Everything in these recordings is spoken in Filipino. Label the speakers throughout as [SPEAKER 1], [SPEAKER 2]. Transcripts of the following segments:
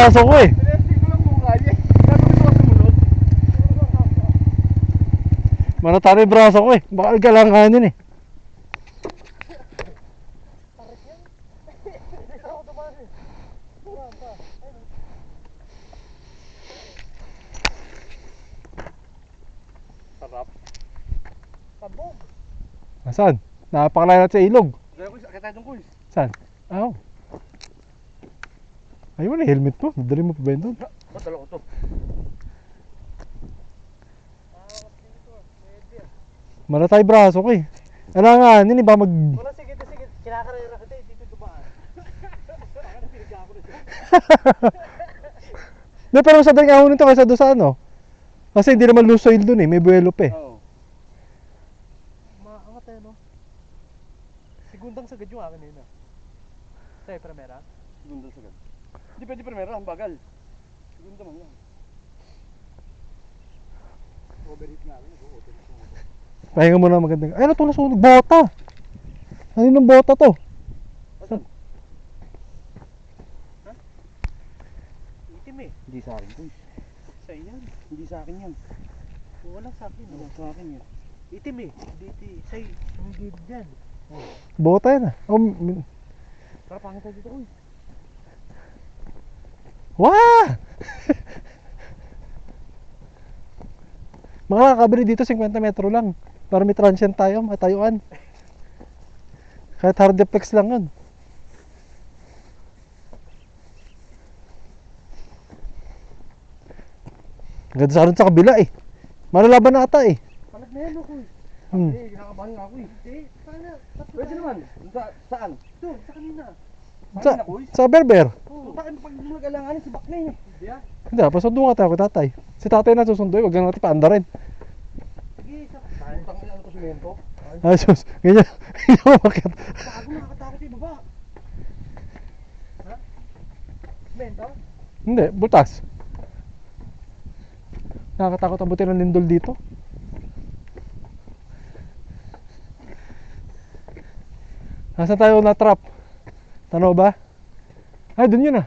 [SPEAKER 1] braso ko eh.
[SPEAKER 2] Tinesting ko lang kung kaya. Sabi ko sa sumunod.
[SPEAKER 1] Manatari yung braso ko eh. Baka galanganin eh.
[SPEAKER 2] Sarap. Sabog.
[SPEAKER 1] Saan? Napakalaya natin sa ilog.
[SPEAKER 2] Dahil ko, akit tayo dun kuys.
[SPEAKER 1] Saan? Oh. Ayun na, helmet mo. Nadali mo pa ba yun doon?
[SPEAKER 2] Ba't dala ko to?
[SPEAKER 1] Manatay braso ko eh. Ano nga, hindi ba mag...
[SPEAKER 2] Wala, sige. Kinakarera kita, dito dumaan. Pinigyan ako na siya.
[SPEAKER 1] Hindi, pero sa daling ahon nito kaysa doon sa ano. Kasi hindi naman loose soil doon eh. May buwelo pa eh.
[SPEAKER 2] Oo. Maangat tayo, no? Segundang sagad yung akin yun, ah. Sa'yo, primera? Segundang sagad. Hindi pwede primera, ang bagal. Segunda man lang. Overheat nga rin, nag-overheat nga rin.
[SPEAKER 1] Pahinga mo na magandang... Ay, ano ito nasunog? Bota! Ano yung bota to?
[SPEAKER 2] Asan? Ha? Itim eh. Hindi sa akin, kuy. Sa yan. Hindi sa akin yan. Wala sa akin. Wala sa akin yan. Itim eh. Hindi sa'yo. Hindi dyan.
[SPEAKER 1] Bota yan ah. Oh,
[SPEAKER 2] Tara, pangit tayo dito, kuy.
[SPEAKER 1] wah! Mga nakakabili dito 50 metro lang. Para may transient tayo, matayuan. Kahit hard deflex lang yun. Ganda sa sa kabila eh. Malalaban na ata eh.
[SPEAKER 2] Palag na yan, no, kuy.
[SPEAKER 1] Hmm.
[SPEAKER 2] Eh, kinakabahan nga ako eh. Hindi, sana. Pwede naman. Saan? Doon, sa kanina.
[SPEAKER 1] Sa, sa berber.
[SPEAKER 2] Oo. Bakit pag nag-alanganin si Baknay eh? Hindi ah.
[SPEAKER 1] Hindi, pasundo nga tayo kay tatay. Si tatay na susundo eh, huwag na natin paanda rin.
[SPEAKER 2] Sige, sa tayo. Utang na ano to simento.
[SPEAKER 1] Ay sus, ganyan. Ganyan umakit.
[SPEAKER 2] Bago nakakatakot yung baba. Ha? Simento?
[SPEAKER 1] Hindi, butas. Nakakatakot abutin ng lindol dito. Nasaan tayo na-trap? Tanaw ba? Ay, dun yun ah.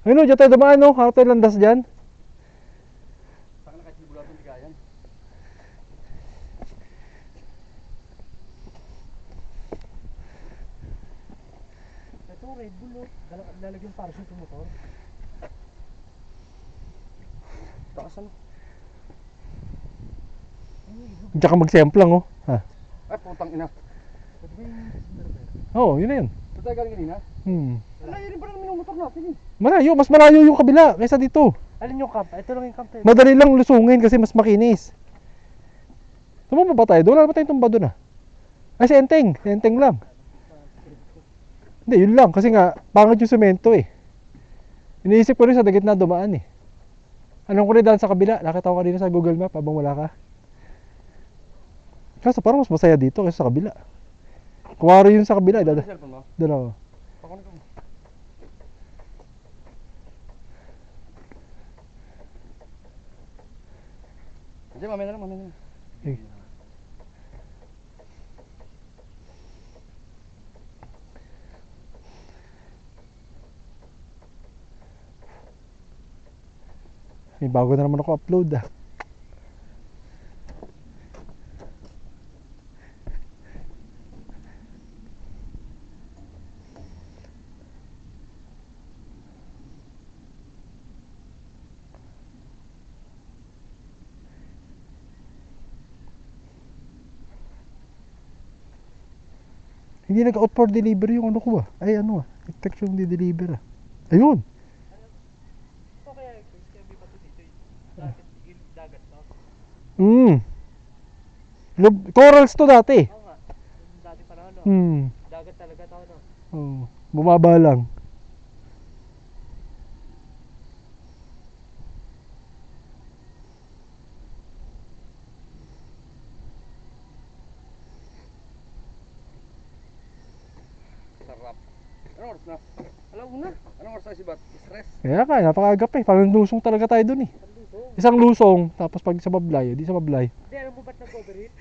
[SPEAKER 1] Ayun o, dyan tayo dumaan no? Harap tayo landas dyan.
[SPEAKER 2] Saka nakachibula itong bigayan. Ito, Red Bull oh. Lalagyan parachute yung motor. Takas ano?
[SPEAKER 1] Diyan ka mag-semplang oh. Ha?
[SPEAKER 2] Ay, putang ina.
[SPEAKER 1] Oo, yun na yun.
[SPEAKER 2] Ito tayo galing kanina? Malayo rin pa naman yung motor natin eh.
[SPEAKER 1] Malayo, mas malayo yung kabila kaysa dito.
[SPEAKER 2] Alin yung camp? Ito lang yung camp tayo.
[SPEAKER 1] Madali lang lusungin kasi mas makinis. Tumama ba tayo doon? Wala ba tayong tumba doon ah? Ay, si Enteng. Si Enteng lang. Hindi, yun lang. Kasi nga, pangit yung semento eh. Iniisip ko rin sa dagit na dumaan eh. Anong ko rin daan sa kabila? Nakita ko kanina sa Google Map habang wala ka. Kaso parang mas masaya dito kaysa sa kabila. Kuwari yun sa kabila.
[SPEAKER 2] Ano yung cellphone mo?
[SPEAKER 1] Dalawa.
[SPEAKER 2] Pakunin ko mo. Hindi, mamaya na lang.
[SPEAKER 1] Sige. May bago na naman ako upload ah. Hindi nag-out for delivery yung ano ko ah. Ay ano ah. Text yung di-deliver ah. Ayun.
[SPEAKER 2] So kaya may bato dito yung dagat
[SPEAKER 1] Corals to dati.
[SPEAKER 2] Oo nga. Yung dati panahon no? Dagat talaga tao no?
[SPEAKER 1] Oh, bumaba lang.
[SPEAKER 2] Sarap. Anong oras na? Alam mo na. Anong oras na si Bat? Stress?
[SPEAKER 1] Kaya ka, napakaagap eh. Parang lusong talaga tayo dun eh. Isang lusong, tapos pag sa Bablay, di sa Bablay.
[SPEAKER 2] Hindi, alam mo ba't nag-overheat?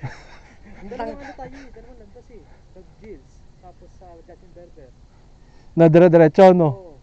[SPEAKER 2] Dalawang ano tayo eh. Dalawang landas eh. Nag-Gills. Tapos sa Justin Berber.
[SPEAKER 1] Na dire-diretso, no?
[SPEAKER 2] Oo.